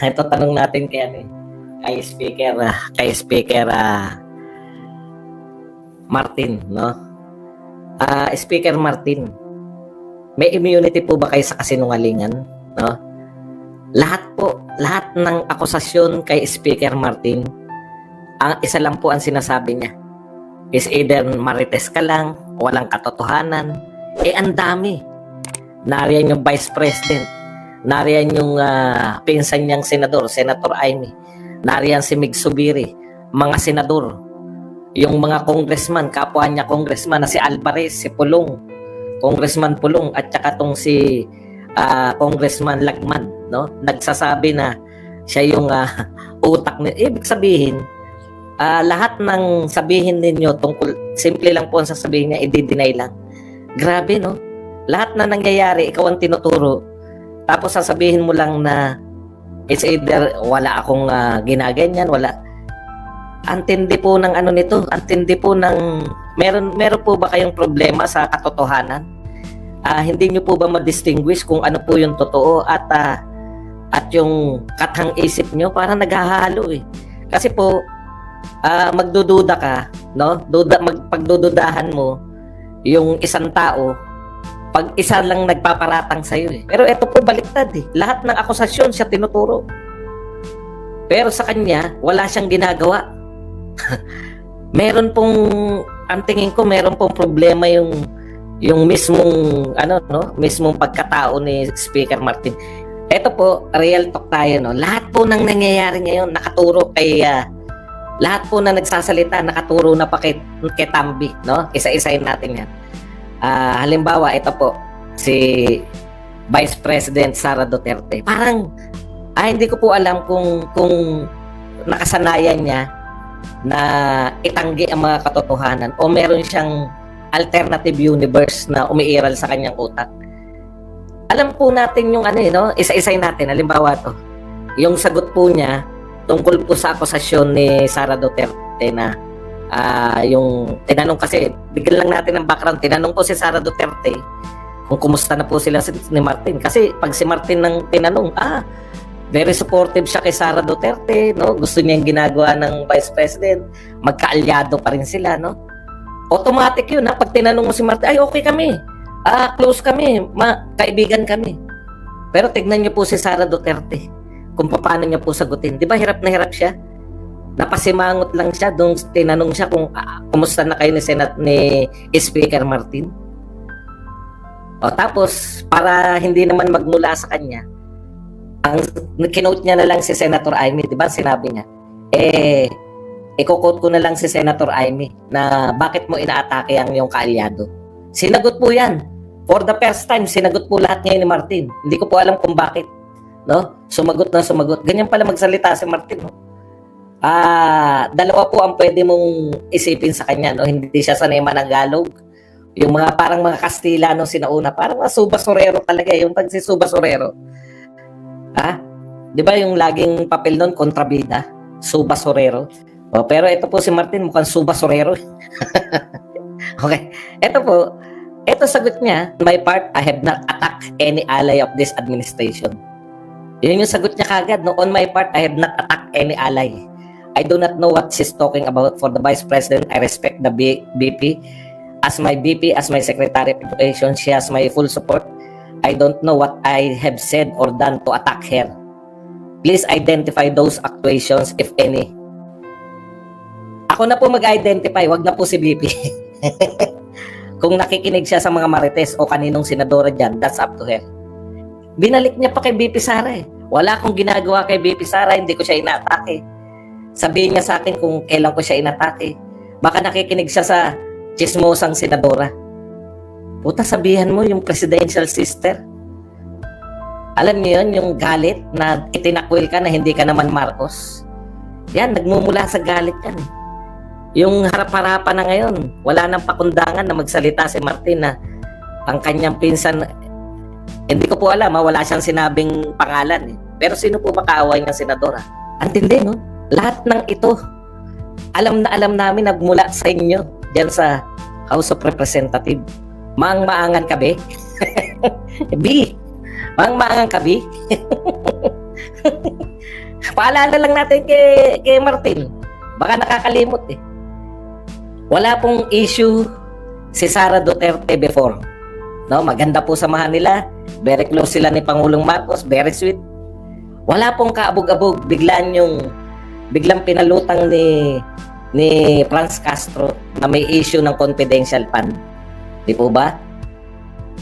Ito tanong natin kay ano, kay Speaker Martin, no? Speaker Martin, may immunity po ba kayo sa kasinungalingan, no? Lahat ng akusasyon kay Speaker Martin, ang isa lang po ang sinasabi niya is either marites ka lang, walang katotohanan. Ang dami. Nariyan yung Vice President, nariyan yung pinsan niyang senador, Senator Amy, nariyan si Mig Subiri, mga senador, yung mga congressman, kapwa niya congressman na si Alvarez, si Pulong, Congressman Pulong, at saka tong si Congressman Lagman, no? Nagsasabi na siya yung utak niya. Ibig sabihin, lahat ng sabihin ninyo tungkol, simple lang po ang sasabihin niya, i-deny lang. Grabe, no? Lahat na nangyayari, ikaw ang tinuturo, tapos sasabihin mo lang na it's either wala akong ginaganyan, wala. Antindi po ng ano nito, antindi po ng, meron po ba kayong problema sa katotohanan? Hindi nyo po ba ma-distinguish kung ano po yung totoo at yung katang isip nyo? Parang naghahalo eh. Kasi po, magdududa ka, no? Pagdududahan mo yung isang tao, pag isa lang nagpaparatang sa'yo eh. Pero ito po baliktad eh. Lahat ng akusasyon siya tinuturo. Pero sa kanya, wala siyang ginagawa. Meron pong, ang tingin ko, meron pong problema yung mismong, mismong pagkatao ni Speaker Martin. Ito po, real talk tayo, no? Lahat po ng nangyayari ngayon, nakaturo kay, lahat po na nagsasalita, nakaturo na pa kay Tambi, no? Isa-isahin natin yan. Halimbawa, ito po, si Vice President Sara Duterte. Parang, hindi ko po alam kung nakasanayan niya na itanggi ang mga katotohanan o meron siyang alternative universe na umiiral sa kanyang utak. Alam po natin yung no? Isa-isahin natin. Halimbawa to, yung sagot po niya tungkol po sa akusasyon ni Sara Duterte na yung tinanong, kasi bigyan lang natin ng background, tinanong po si Sara Duterte kung kumusta na po sila ni Martin, kasi pag si Martin nang tinanong, very supportive siya kay Sara Duterte, no? Gusto niya yung ginagawa ng Vice President, magkaalyado pa rin sila, no? Automatic yun, pag tinanong mo si Martin, ay okay kami, close kami, kaibigan kami. Pero tignan niyo po si Sara Duterte kung paano niya po sagutin. Di ba hirap na hirap siya? Napasimangot lang siya nung tinanong siya kung kumusta na kayo ni Speaker Martin. Tapos, para hindi naman magmula sa kanya, ang kinote niya na lang si Senator Amy, di ba? Sinabi niya, i-quote ko na lang si Senator Amy na bakit mo inaatake ang iyong kaalyado. Sinagot po yan. For the first time, sinagot po lahat ngayon ni Martin. Hindi ko po alam kung bakit. No? Sumagot na sumagot. Ganyan pala magsalita si Martin, no? Dalawa po ang pwede mong isipin sa kanya, no? Hindi siya sanay managalog. Yung mga parang mga Kastila nung sinauna, parang mga subasorero talaga, yung pag si subasorero. Di ba yung laging papel nun, kontrabida, subasorero. Pero ito po si Martin, mukhang subasorero. Okay. Ito sagot niya, on my part, I have not attacked any ally of this administration. Yun yung sagot niya kagad, no? On my part, I have not attacked any ally. I do not know what she's talking about. For the Vice President, I respect the BP. As my BP, as my Secretary of Education, she has my full support. I don't know what I have said or done to attack her. Please identify those actuations, if any. Ako na po mag-identify, wag na po si BP. Kung nakikinig siya sa mga marites o kaninong senadora dyan, that's up to her. Binalik niya pa kay BP Sara eh. Wala akong ginagawa kay BP Sara, hindi ko siya inatake. Sabihin niya sa akin kung kailan ko siya inatake. Baka nakikinig siya sa chismosang senadora. Puta, sabihan mo yung presidential sister. Alam niyo yun, yung galit na itinakwil ka na hindi ka naman Marcos. Yan, nagmumula sa galit yan. Yung harap-harapan na ngayon, wala nang pakundangan na magsalita si Martin na ang kanyang pinsan, hindi ko po alam, wala siyang sinabing pangalan eh. Pero sino po makaaway ng senadora? Antindi, no? Lahat ng ito, alam na alam namin nagmula sa inyo diyan sa House of Representatives. Maang-maangan ka, be? B, maang-maangan ka, B? Paalala lang natin kay Martin. Baka nakakalimot eh. Wala pong issue si Sara Duterte before. No, maganda po samahan nila. Very close sila ni Pangulong Marcos, very sweet. Wala pong kaabog-abog, biglang pinalutang ni Franz Castro na may issue ng confidential fund. Di po ba?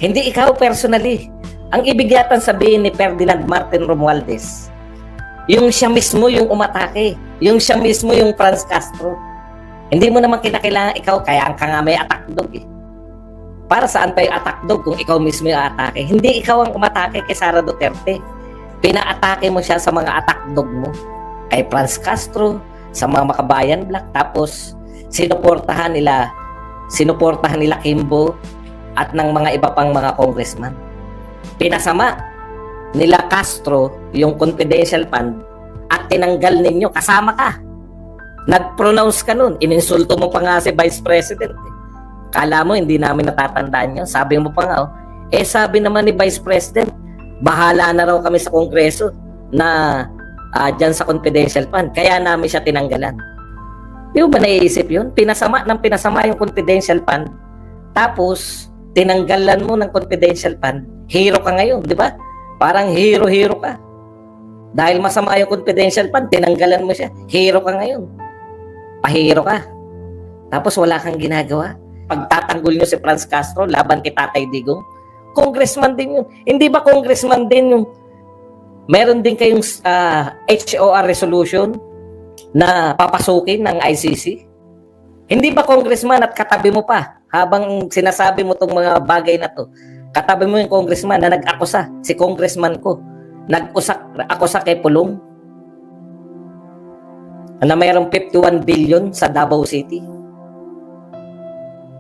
Hindi ikaw personally. Ang ibig yata sabihin ni Ferdinand Martin Romualdez, yung siya mismo yung umatake, yung siya mismo yung Franz Castro. Hindi mo naman kinakailangan ikaw, kaya ka nga may attack dog eh. Para saan pa yung attack dog kung ikaw mismo yung atake? Hindi ikaw ang umatake kay Sara Duterte. Pina-atake mo siya sa mga attack dog mo. Kay Franz Castro, sa mga Makabayan Black, tapos sinuportahan nila Kimbo at ng mga iba pang mga congressman. Pinasama nila Castro yung confidential fund at tinanggal ninyo, kasama ka. Nag-pronounce ka nun, ininsulto mo pa nga si Vice President. Kala mo hindi namin natatandaan yun. Sabi mo pa nga, sabi naman ni Vice President, bahala na raw kami sa Kongreso na dyan sa confidential fund. Kaya namin siya tinanggalan. Di ba naiisip yun? Pinasama yung confidential fund. Tapos, tinanggalan mo ng confidential fund. Hero ka ngayon, di ba? Parang hero ka. Dahil masama yung confidential fund, tinanggalan mo siya. Hero ka ngayon. Pahero ka. Tapos wala kang ginagawa. Pagtatanggol nyo si Franz Castro, laban kay Tatay Digong, congressman din yun. Hindi ba congressman din yung meron din kayong HOR resolution na papasukin ng ICC? Hindi ba congressman at katabi mo pa habang sinasabi mo tong mga bagay na to? Katabi mo yung congressman na nag-akusa, si congressman ko, nag-akusa kay Pulong na mayroong 51 billion sa Davao City.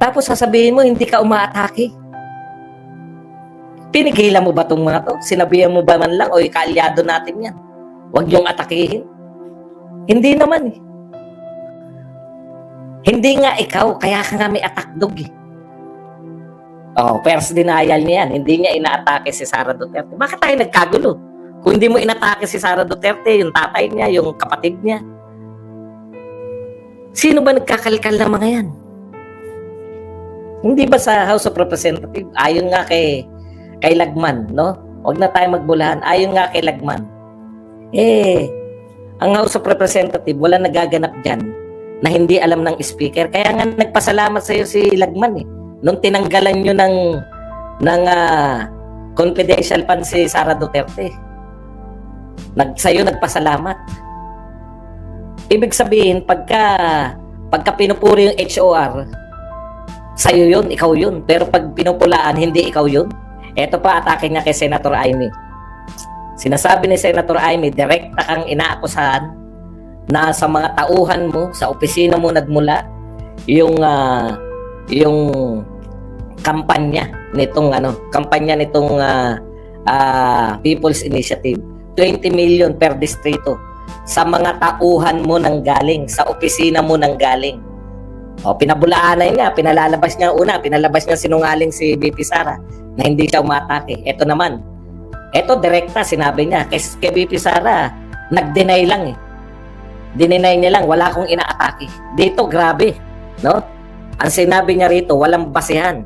Tapos sasabihin mo, hindi ka umaatake. Pinigilan mo ba itong mga to? Sinabihan mo ba man lang, o kaalyado natin yan? Huwag yung atakihin. Hindi naman eh. Hindi nga ikaw, kaya ka nga may attack dog eh. First denial niya yan. Hindi niya inaatake si Sara Duterte. Bakit tayo nagkagulo? Kung hindi mo inatake si Sara Duterte, yung tatay niya, yung kapatid niya, sino ba nagkakalkal ng mga yan? Hindi ba sa House of Representatives, ayon nga kay Lagman, no? Huwag na tayo magbulahan. Ayon nga kay Lagman. Ang House of Representatives, wala nagaganap dyan na hindi alam ng speaker. Kaya nga nagpasalamat sa iyo si Lagman eh. Nung tinanggalan nyo ng confidential fund si Sara Duterte. Sa'yo nagpasalamat. Ibig sabihin, pagka pinupuri yung HOR, sa'yo yun, ikaw yun. Pero pag pinupulaan, hindi ikaw yun. Ito pa, atake niya kay Senator Amy. Sinasabi ni Senator Amy, direkta kang inaakusahan na sa mga tauhan mo, sa opisina mo nagmula, yung kampanya nitong People's Initiative. 20 million per distrito sa mga tauhan mo nang galing, sa opisina mo nang galing. Pinabulaan na yun nga, pinalabas niya sinungaling si VP Sara na hindi siya umatake. Ito naman, direkta sinabi niya kay VP Sara, nag-deny lang eh. Dininay niya lang, wala akong inaatake. Dito grabe, no? Ang sinabi niya rito, walang basihan.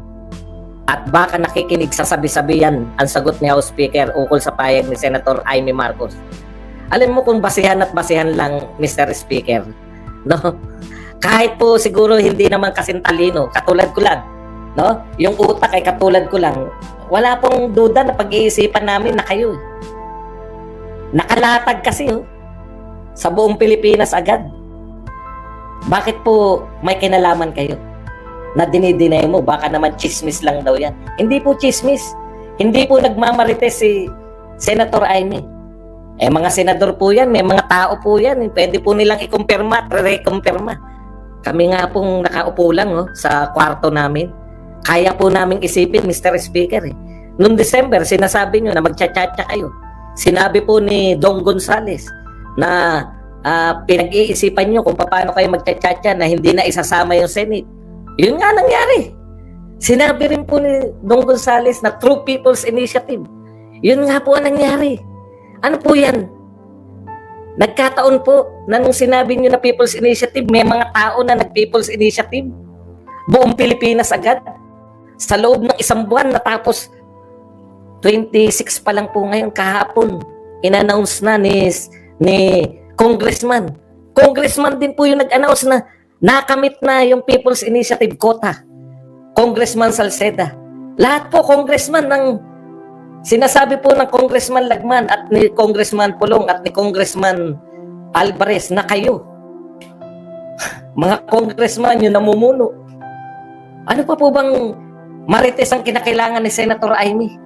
At baka nakikinig sa sabi-sabihan ang sagot ni House Speaker ukol sa payag ni Senator Amy Marcos. Alam mo kung basihan at basihan lang, Mr. Speaker, no? Kahit po siguro hindi naman kasing talino, katulad ko lang, no? Yung utak ay katulad ko lang. Wala pong duda na pag-iisipan namin na kayo. Nakalatag kasi sa buong Pilipinas agad. Bakit po may kinalaman kayo na dinidinay mo? Baka naman chismis lang daw yan. Hindi po chismis. Hindi po nagmamarites si Senator Amy. Mga senador po yan, may mga tao po yan. Pwede po nilang ikumpirma at re-kumpirma. Kami nga pong nakaupo lang sa kwarto namin. Kaya po namin isipin, Mr. Speaker. Noong December, sinasabi nyo na magchat-chat kayo. Sinabi po ni Dong Gonzales na pinag-iisipan nyo kung paano kayo magchat-chat na hindi na isasama yung Senate. Yun nga nangyari. Sinabi rin po ni Dong Gonzales na True People's Initiative. Yun nga po ang nangyari. Ano po yan? Nagkataon po na nung sinabi nyo na People's Initiative, may mga tao na nag-People's Initiative. Buong Pilipinas agad. Sa loob ng isang buwan, natapos 26 pa lang po ngayon kahapon. In-announce na ni Congressman. Congressman din po yung nag-announce na nakamit na yung People's Initiative quota. Congressman Salceda. Lahat po congressman ng sinasabi po ng Congressman Lagman at ni Congressman Pulong at ni Congressman Alvarez na kayo. Mga congressman yung namumuno. Ano pa po bang marites ang kinakailangan ni Senator Amy?